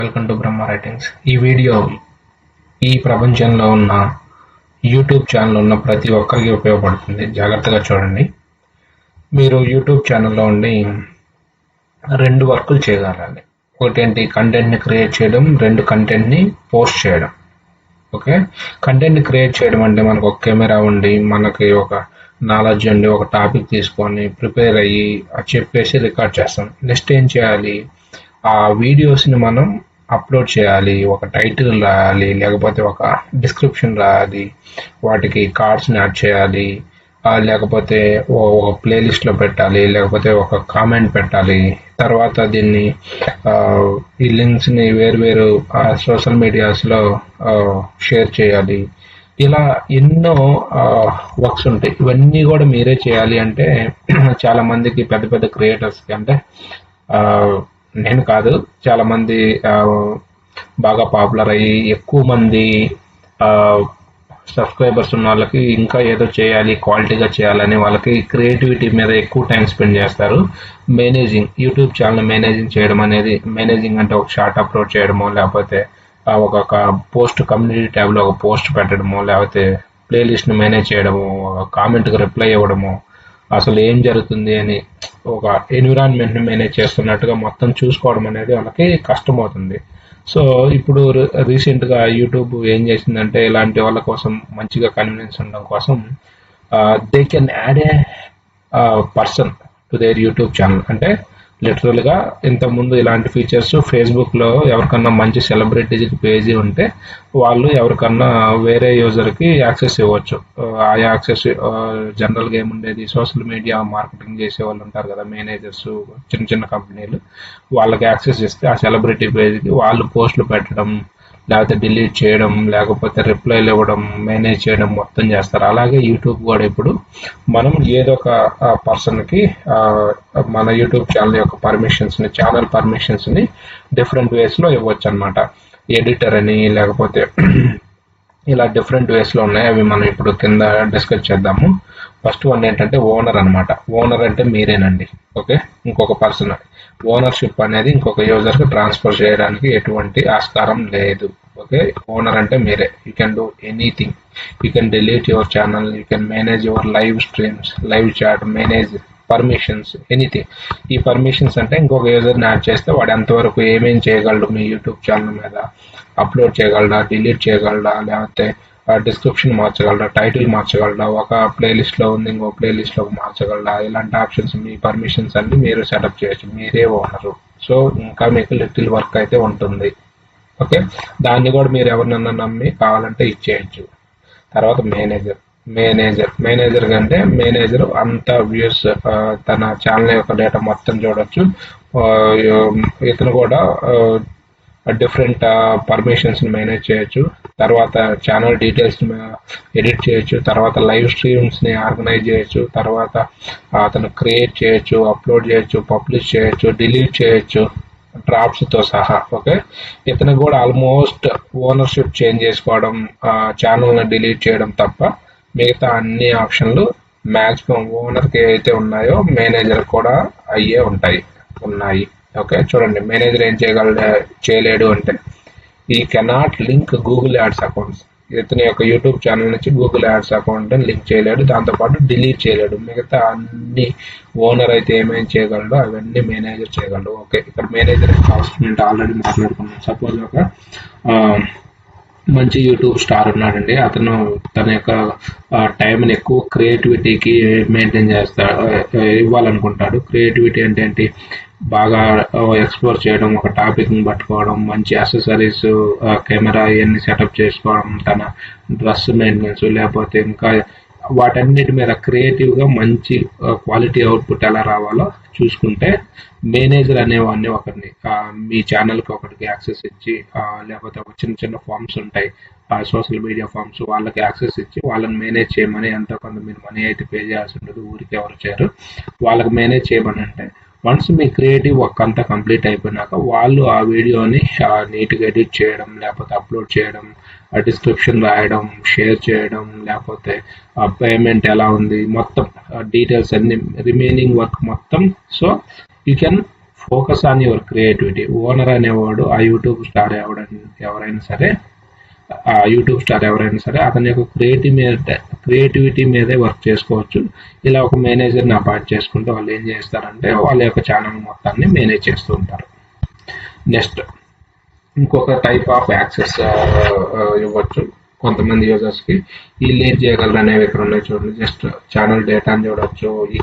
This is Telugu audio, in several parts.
Welcome to Brahma writings. ఈ వీడియో ఈ ప్రపంచంలో ఉన్న యూట్యూబ్ ఛానల్ ఉన్న ప్రతి ఒక్కరికి ఉపయోగపడుతుంది. జాగ్రత్తగా చూడండి. మీరు యూట్యూబ్ ఛానల్లో ఉండి 2 వర్కులు చేయగలగాలి. ఒకటేంటి, కంటెంట్ని క్రియేట్ చేయడం, 2 కంటెంట్ని పోస్ట్ చేయడం. ఓకే, కంటెంట్ని క్రియేట్ చేయడం అంటే మనకు ఒక కెమెరా ఉండి, మనకి ఒక నాలెడ్జ్ ఉండి, ఒక టాపిక్ తీసుకొని ప్రిపేర్ అయ్యి చెప్పేసి రికార్డ్ చేస్తాం. నెక్స్ట్ ఏం చేయాలి, ఆ వీడియోస్ని మనం అప్లోడ్ చేయాలి. ఒక టైటిల్ రాయాలి, లేకపోతే ఒక డిస్క్రిప్షన్ రాయాలి, వాటికి కార్డ్స్ని యాడ్ చేయాలి, లేకపోతే ఒక ప్లేలిస్ట్లో పెట్టాలి, లేకపోతే ఒక కామెంట్ పెట్టాలి. తర్వాత దీన్ని ఈ లింక్స్ని వేరు సోషల్ మీడియాస్లో షేర్ చేయాలి. ఇలా ఎన్నో వర్క్స్ ఉంటాయి. ఇవన్నీ కూడా మీరే చేయాలి అంటే చాలా మందికి, పెద్ద పెద్ద క్రియేటర్స్కి, అంటే నేను కాదు, చాలా మంది బాగా పాపులర్ అయ్యి ఎక్కువ మంది సబ్స్క్రైబర్స్ ఉన్న వాళ్ళకి ఇంకా ఏదో చేయాలి, క్వాలిటీగా చేయాలని వాళ్ళకి క్రియేటివిటీ మీద ఎక్కువ టైం స్పెండ్ చేస్తారు. యూట్యూబ్ ఛానల్ మేనేజింగ్ చేయడం అనేది, మేనేజింగ్ అంటే ఒక షార్ట్ అప్లోడ్ చేయడమో, లేకపోతే ఒక పోస్ట్ కమ్యూనిటీ ట్యాబ్లో ఒక పోస్ట్ పెట్టడమో, లేకపోతే ప్లేలిస్ట్ని మేనేజ్ చేయడము, కామెంట్కి రిప్లై ఇవ్వడము, అసలు ఏం జరుగుతుంది అని ఒక ఎన్విరాన్మెంట్ని మేనేజ్ చేస్తున్నట్టుగా మొత్తం చూసుకోవడం అనేది వాళ్ళకి కష్టమవుతుంది. సో ఇప్పుడు రీసెంట్గా యూట్యూబ్ ఏం చేసిందంటే, ఇలాంటి వాళ్ళ కోసం మంచిగా కన్వీనియన్స్ ఉండడం కోసం they can add A person to their YouTube channel. అంటే లిటరల్గా ఇంతకుముందు ఇలాంటి ఫీచర్స్ ఫేస్బుక్లో ఎవరికన్నా మంచి సెలబ్రిటీస్కి పేజీ ఉంటే వాళ్ళు ఎవరికన్నా వేరే యూజర్కి యాక్సెస్ ఇవ్వచ్చు. ఆ యాక్సెస్ జనరల్గా ఏముండేది, సోషల్ మీడియా మార్కెటింగ్ చేసే వాళ్ళు ఉంటారు కదా, మేనేజర్స్, చిన్న చిన్న కంపెనీలు, వాళ్ళకి యాక్సెస్ ఇస్తే ఆ సెలబ్రిటీ పేజ్కి వాళ్ళు పోస్టులు పెట్టడం, లేకపోతే డిలీట్ చేయడం, లేకపోతే రిప్లైలు ఇవ్వడం, మేనేజ్ చేయడం మొత్తం చేస్తారు. అలాగే యూట్యూబ్ కూడా ఇప్పుడు మనం ఏదో ఒక పర్సన్కి మన యూట్యూబ్ ఛానల్ యొక్క ఛానల్ పర్మిషన్స్ని డిఫరెంట్ వేస్లో ఇవ్వచ్చు అనమాట. ఎడిటర్ అని, లేకపోతే ఇలా డిఫరెంట్ వేస్లో ఉన్నాయి. అవి మనం ఇప్పుడు కింద డిస్కస్ చేద్దాము. ఫస్ట్ వన్ ఏంటంటే ఓనర్ అనమాట. ఓనర్ అంటే మీరేనండి. ఓకే, ఇంకొక పర్సన్. ఓనర్షిప్ అనేది ఇంకొక యూజర్కి ట్రాన్స్ఫర్ చేయడానికి ఎటువంటి ఆస్కారం లేదు. ఓకే, ఓనర్ అంటే మీరే. You can do anything. You can delete your channel, you can manage your live streams, live chat, manage permissions, anything. ఈ పర్మిషన్స్ అంటే ఇంకొక యూజర్ని యాడ్ చేస్తే వాడు ఎంతవరకు ఏమేం చేయగలడు మీ యూట్యూబ్ ఛానల్ మీద, అప్లోడ్ చేయగలడా, డిలీట్ చేయగలడా, లేకపోతే డిస్క్రిప్షన్ మార్చగలరా, టైటిల్ మార్చగలరా, ఒక ప్లేలిస్ట్లో ఉంది ఇంకో ప్లేలిస్ట్లోకి మార్చగలరా, ఇలాంటి ఆప్షన్స్, మీ పర్మిషన్స్ అన్ని మీరు సెటప్ చేయొచ్చు. మీరే ఓనరు. సో ఇంకా మీకు లిటిల్ వర్క్ అయితే ఉంటుంది. ఓకే, దాన్ని కూడా మీరు ఎవరినన్నా నమ్మి కావాలంటే ఇచ్చేయచ్చు. తర్వాత మేనేజర్ కంటే మేనేజర్ అంత వ్యూస్, తన ఛానల్ యొక్క డేటా మొత్తం చూడొచ్చు. ఇతను కూడా డిఫరెంట్ పర్మిషన్స్ని మేనేజ్ చేయొచ్చు. తర్వాత ఛానల్ డీటెయిల్స్ ఎడిట్ చేయొచ్చు. తర్వాత లైవ్ స్ట్రీమ్స్ని ఆర్గనైజ్ చేయొచ్చు. తర్వాత అతను క్రియేట్ చేయొచ్చు, అప్లోడ్ చేయొచ్చు, పబ్లిష్ చేయొచ్చు, డిలీట్ చేయొచ్చు, డ్రాఫ్ట్స్తో సహా. ఓకే, ఇతను కూడా ఆల్మోస్ట్ ఓనర్షిప్ చేంజ్ చేసుకోవడం, ఛానల్ని డిలీట్ చేయడం తప్ప మిగతా అన్ని ఆప్షన్లు మ్యాక్సిమం ఓనర్కి అయితే ఉన్నాయో మేనేజర్ కూడా అయ్యే ఉన్నాయి. ఓకే, చూడండి, మేనేజర్ ఏం చేయలేడు అంటే, ఈ cannot link Google ads accounts. ఇతని యొక్క యూట్యూబ్ ఛానల్ నుంచి గూగుల్ యాడ్స్ అకౌంట్ లింక్ చేయలేడు, దాంతోపాటు డిలీట్ చేయలేడు. మిగతా అన్ని ఓనర్ అయితే ఏమేమి చేయగలడో అవన్నీ మేనేజర్ చేయగలడు. ఓకే, ఇక్కడ మేనేజర్ కాన్స్టెంట్ ఆల్రెడీ మాట్లాడుకున్నాం. సపోజ్ ఒక మంచి యూట్యూబ్ స్టార్ ఉన్నాడండి. అతను తన యొక్క టైంని ఎక్కువ క్రియేటివిటీకి మెయింటైన్ ఇవ్వాలనుకుంటాడు. క్రియేటివిటీ అంటే ఏంటి, బాగా ఎక్స్ప్లోర్ చేయడం, ఒక టాపిక్ని పట్టుకోవడం, మంచి యాక్సెసరీస్, కెమెరా ఇవన్నీ సెటప్ చేసుకోవడం, తన డ్రెస్ మెయింటెనెన్స్, లేకపోతే ఇంకా వాటన్నిటి మీద క్రియేటివ్గా మంచి క్వాలిటీ అవుట్పుట్ ఎలా రావాలో చూసుకుంటే మేనేజర్ అనేవాడిని ఒకరిని మీ ఛానల్కి ఒకటికి యాక్సెస్ ఇచ్చి, లేకపోతే ఒక చిన్న ఫామ్స్ ఉంటాయి, సోషల్ మీడియా ఫామ్స్, వాళ్ళకి యాక్సెస్ ఇచ్చి వాళ్ళని మేనేజ్ చేయమని, ఎంతో కొంత మీరు మనీ అయితే పే చేయాల్సి ఉంటుంది, ఊరికి ఎవరు చేయరు, వాళ్ళకి మేనేజ్ చేయమని. అంటే వన్స్ మీ క్రియేటివ్ వర్క్ అంతా కంప్లీట్ అయిపోయినాక వాళ్ళు ఆ వీడియోని నీట్గా ఎడిట్ చేయడం, లేకపోతే అప్లోడ్ చేయడం, డిస్క్రిప్షన్ రాయడం, షేర్ చేయడం, లేకపోతే పేమెంట్ ఎలా ఉంది, మొత్తం డీటెయిల్స్ అన్ని, రిమైనింగ్ వర్క్ మొత్తం. So you can focus on your creativity. Owner అనేవాడు ఆ యూట్యూబ్ స్టార్ ఎవరైనా సరే అతని యొక్క క్రియేటివిటీ మీదే వర్క్ చేసుకోవచ్చు. ఇలా ఒక మేనేజర్ని అపాయింట్ చేసుకుంటే వాళ్ళు ఏం చేస్తారంటే వాళ్ళ యొక్క ఛానల్ మొత్తాన్ని మేనేజ్ చేస్తూ ఉంటారు. నెక్స్ట్ ఇంకొక టైప్ ఆఫ్ యాక్సెస్ ఇవ్వచ్చు కొంతమంది యూజర్స్కి. ఈ లీడ్ చేయగలరు అనేవి ఇక్కడ ఉన్నాయి చూడండి. జస్ట్ ఛానల్ డేటాని చూడవచ్చు. ఈ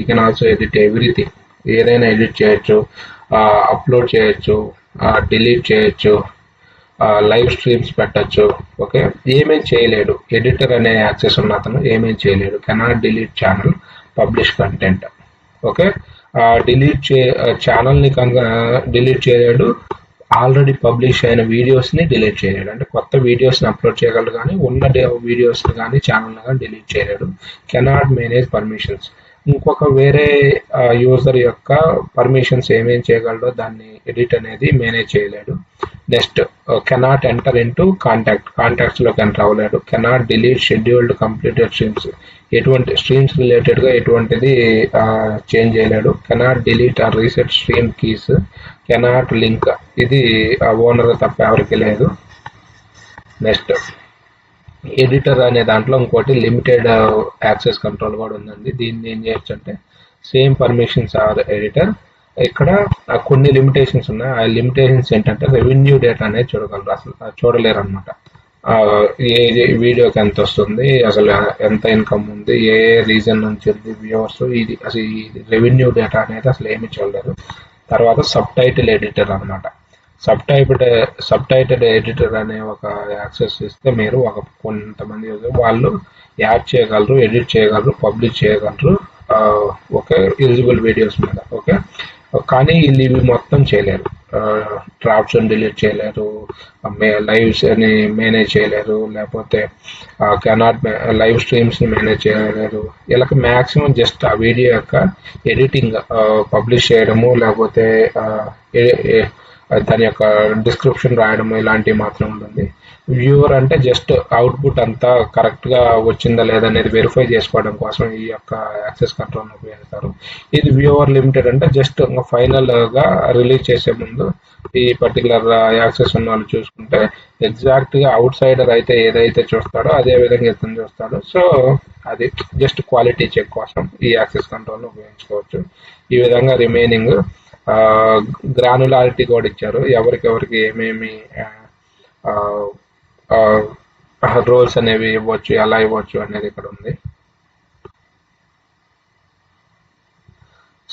కెన్ ఆల్సో ఎడిట్ ఎవ్రీథింగ్. ఏదైనా ఎడిట్ చేయొచ్చు, అప్లోడ్ చేయొచ్చు, డిలీట్ చేయొచ్చు, లైవ్ స్ట్రీమ్స్ పెట్టచ్చు. ఓకే, ఏమేం చేయలేడు. ఎడిటర్ అనే యాక్సెస్ ఉన్న అతను ఏమేం చేయలేడు. Cannot delete channel, publish content. Okay, ఛానల్ని కనుక డిలీట్ చేయలేడు. ఆల్రెడీ పబ్లిష్ అయిన వీడియోస్ని డిలీట్ చేయలేడు. అంటే కొత్త వీడియోస్ని అప్లోడ్ చేయగలడు కానీ ఉన్న వీడియోస్ని కానీ ఛానల్ని కానీ డిలీట్ చేయలేడు. Cannot manage permissions. ఇంకొక వేరే యూజర్ యొక్క పర్మిషన్స్ ఏమేం చేయగలడో దాన్ని ఎడిట్ అనేది మేనేజ్ చేయలేడు. నెక్స్ట్ కెనాట్ ఎంటర్ ఇంటూ కాంటాక్ట్స్లోకి ఎంటర్ అవ్వలేడు. Cannot delete scheduled completed streams. ఎటువంటి స్ట్రీమ్స్ రిలేటెడ్గా ఎటువంటిది చేంజ్ చేయలేడు. Cannot delete or reset stream keys. Cannot link. ఇది ఓనర్ తప్ప ఎవరికి లేదు. నెక్స్ట్ ఎడిటర్ అనే దాంట్లో ఇంకోటి లిమిటెడ్ యాక్సెస్ కంట్రోల్ కూడా ఉందండి. దీన్ని ఏం చేయొచ్చు అంటే సేమ్ పర్మిషన్స్ ఆర్ ఎడిటర్. ఇక్కడ కొన్ని లిమిటేషన్స్ ఉన్నాయి. ఆ లిమిటేషన్స్ ఏంటంటే రెవెన్యూ డేటా అనేది చూడగలరు, అసలు చూడలేరు అనమాట. ఏ వీడియోకి ఎంత వస్తుంది, అసలు ఎంత ఇన్కమ్ ఉంది, ఏ రీజన్ నుంచి ఉంది వ్యూవర్స్, ఇది అసలు ఈ రెవెన్యూ డేటా అనేది అసలు ఏమి చూడలేరు. తర్వాత సబ్ టైటిల్ ఎడిటర్ అనమాట. సబ్ టైటిల్ ఎడిటర్ అనే ఒక యాక్సెస్ ఇస్తే మీరు కొంతమంది వాళ్ళు యాడ్ చేయగలరు, ఎడిట్ చేయగలరు, పబ్లిష్ చేయగలరు. ఓకే, ఎలిజిబుల్ వీడియోస్ మీద. ఓకే, కానీ వీళ్ళు ఇవి మొత్తం చేయలేరు. డ్రాప్స్ డిలీట్ చేయలేరు, లైవ్స్ అని మేనేజ్ చేయలేరు, లేకపోతే కెనాట్ లైవ్ స్ట్రీమ్స్ని మేనేజ్ చేయలేరు. వీళ్ళకి మ్యాక్సిమం జస్ట్ ఆ వీడియో యొక్క ఎడిటింగ్, పబ్లిష్ చేయడము, లేకపోతే దాని యొక్క డిస్క్రిప్షన్ రాయడం ఇలాంటివి మాత్రం ఉంటుంది. వ్యూవర్ అంటే జస్ట్ అవుట్పుట్ అంతా కరెక్ట్గా వచ్చిందా లేదా అనేది వెరిఫై చేసుకోవడం కోసం ఈ యొక్క యాక్సెస్ కంట్రోల్ని ఉపయోగిస్తారు. ఇది వ్యూవర్ లిమిటెడ్ అంటే జస్ట్ ఫైనల్గా రిలీజ్ చేసే ముందు ఈ పర్టికులర్ యాక్సెస్ ఉన్న వాళ్ళు చూసుకుంటే ఎగ్జాక్ట్గా అవుట్ సైడర్ అయితే ఏదైతే చూస్తాడో అదే విధంగా ఇతను చూస్తాడు. సో అది జస్ట్ క్వాలిటీ చెక్ కోసం ఈ యాక్సెస్ కంట్రోల్ని ఉపయోగించుకోవచ్చు. ఈ విధంగా రిమైనింగ్ గ్రానులారిటీ కూడా ఇచ్చారు. ఎవరికెవరికి ఏమేమి రోల్స్ అనేవి ఇవ్వచ్చు, ఎలా ఇవ్వచ్చు అనేది ఇక్కడ ఉంది.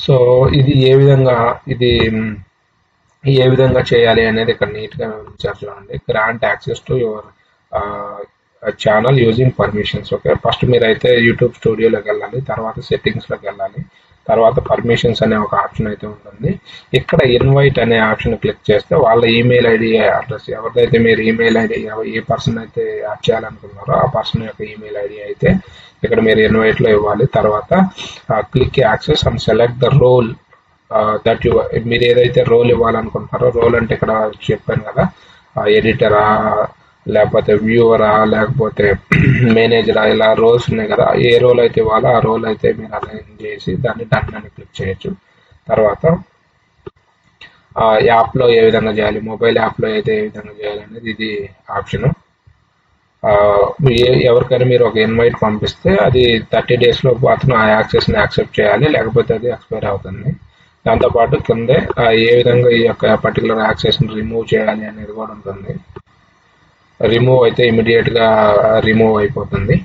సో ఇది ఏ విధంగా చేయాలి అనేది ఇక్కడ నీట్గా వివరించారు చూడండి. Grant access to your channel using permissions. Okay, first మీరైతే యూట్యూబ్ స్టూడియోలోకి వెళ్ళాలి, తర్వాత సెట్టింగ్స్లోకి వెళ్ళాలి, తర్వాత పర్మిషన్స్ అనే ఒక ఆప్షన్ అయితే ఉంటుంది. ఇక్కడ ఇన్వైట్ అనే ఆప్షన్ క్లిక్ చేస్తే వాళ్ళ ఈమెయిల్ ఐడి అడ్రస్, ఎవరిదైతే మీరు ఈమెయిల్ ఐడి ఏ పర్సన్ అయితే యాడ్ చేయాలనుకున్నారో ఆ పర్సన్ యొక్క ఈమెయిల్ ఐడి అయితే ఇక్కడ మీరు ఇన్వైట్లో ఇవ్వాలి. తర్వాత click access and select the role that మీరు ఏదైతే రోల్ ఇవ్వాలనుకుంటున్నారో, రోల్ అంటే ఇక్కడ చెప్పాను కదా, ఎడిటరా, లేకపోతే వ్యూవరా, లేకపోతే మేనేజరా, ఇలా రోల్స్ ఉన్నాయి కదా. ఏ రోల్ అయితే ఇవ్వాలో ఆ రోల్ అయితే మీరు అలైన్ చేసి దాన్ని డన్ అని క్లిక్ చేయొచ్చు. తర్వాత యాప్లో ఏ విధంగా చేయాలి, మొబైల్ యాప్లో అయితే ఏ విధంగా చేయాలి అనేది ఇది ఆప్షను. ఎవరికైనా మీరు ఒక ఇన్వైట్ పంపిస్తే అది 30 days లోపు అతను ఆ యాక్సెస్ని యాక్సెప్ట్ చేయాలి, లేకపోతే అది ఎక్స్పైర్ అవుతుంది. దాంతోపాటు కిందే ఏ విధంగా ఈ యొక్క పర్టికులర్ యాక్సెస్ని రిమూవ్ చేయాలి అనేది కూడా ఉంటుంది. రిమూవ్ అయితే ఇమీడియట్గా రిమూవ్ అయిపోతుంది.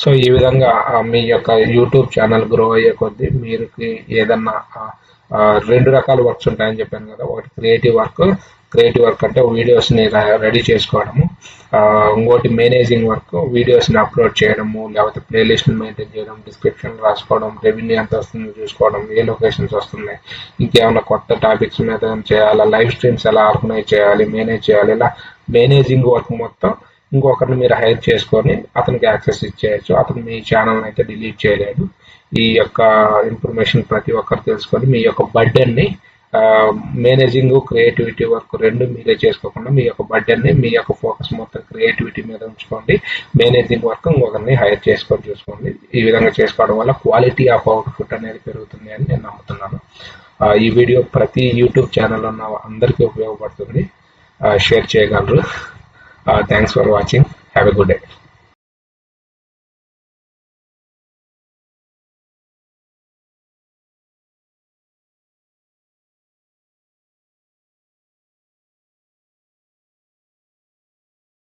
సో ఈ విధంగా మీ యొక్క యూట్యూబ్ ఛానల్ గ్రో అయ్యే కొద్దీ మీరు ఏదన్నా 2 రకాల వర్క్స్ ఉంటాయని చెప్పాను కదా. ఒకటి క్రియేటివ్ వర్క్ అంటే వీడియోస్ని రెడీ చేసుకోవడము, ఇంకోటి మేనేజింగ్ వర్క్, వీడియోస్ని అప్లోడ్ చేయడము, లేకపోతే ప్లేలిస్ట్ని మెయింటైన్ చేయడం, డిస్క్రిప్షన్ రాసుకోవడం, రెవెన్యూ ఎంత వస్తుందో చూసుకోవడం, ఏ లొకేషన్స్ వస్తున్నాయి, ఇంకేమైనా కొత్త టాపిక్స్ మీద చేయాలా, లైవ్ స్ట్రీమ్స్ ఎలా ఆర్గనైజ్ చేయాలి, మేనేజ్ చేయాలి, ఇలా మేనేజింగ్ వర్క్ మొత్తం ఇంకొకరిని మీరు హైర్ చేసుకొని అతనికి యాక్సెస్ ఇచ్చేయచ్చు. అతను మీ ఛానల్ని అయితే డిలీట్ చేయలేడు. ఈ యొక్క ఇన్ఫర్మేషన్ ప్రతి ఒక్కరు తెలుసుకొని మీ యొక్క బర్డెన్ని మేనేజింగ్ క్రియేటివిటీ వర్క్ రెండు మీరే చేసుకోకుండా మీ యొక్క బడ్జెట్ని మీ యొక్క ఫోకస్ మొత్తం క్రియేటివిటీ మీద ఉంచుకోండి. మేనేజింగ్ వర్క్ ఇంకొకరిని హైర్ చేసుకొని చూసుకోండి. ఈ విధంగా చేసుకోవడం వల్ల క్వాలిటీ ఆఫ్ అవుట్పుట్ అనేది పెరుగుతుంది అని నేను నమ్ముతున్నాను. ఈ వీడియో ప్రతి యూట్యూబ్ ఛానల్ ఉన్న అందరికీ ఉపయోగపడుతుంది. షేర్ చేయగలరు. Thanks for watching. Have a good day.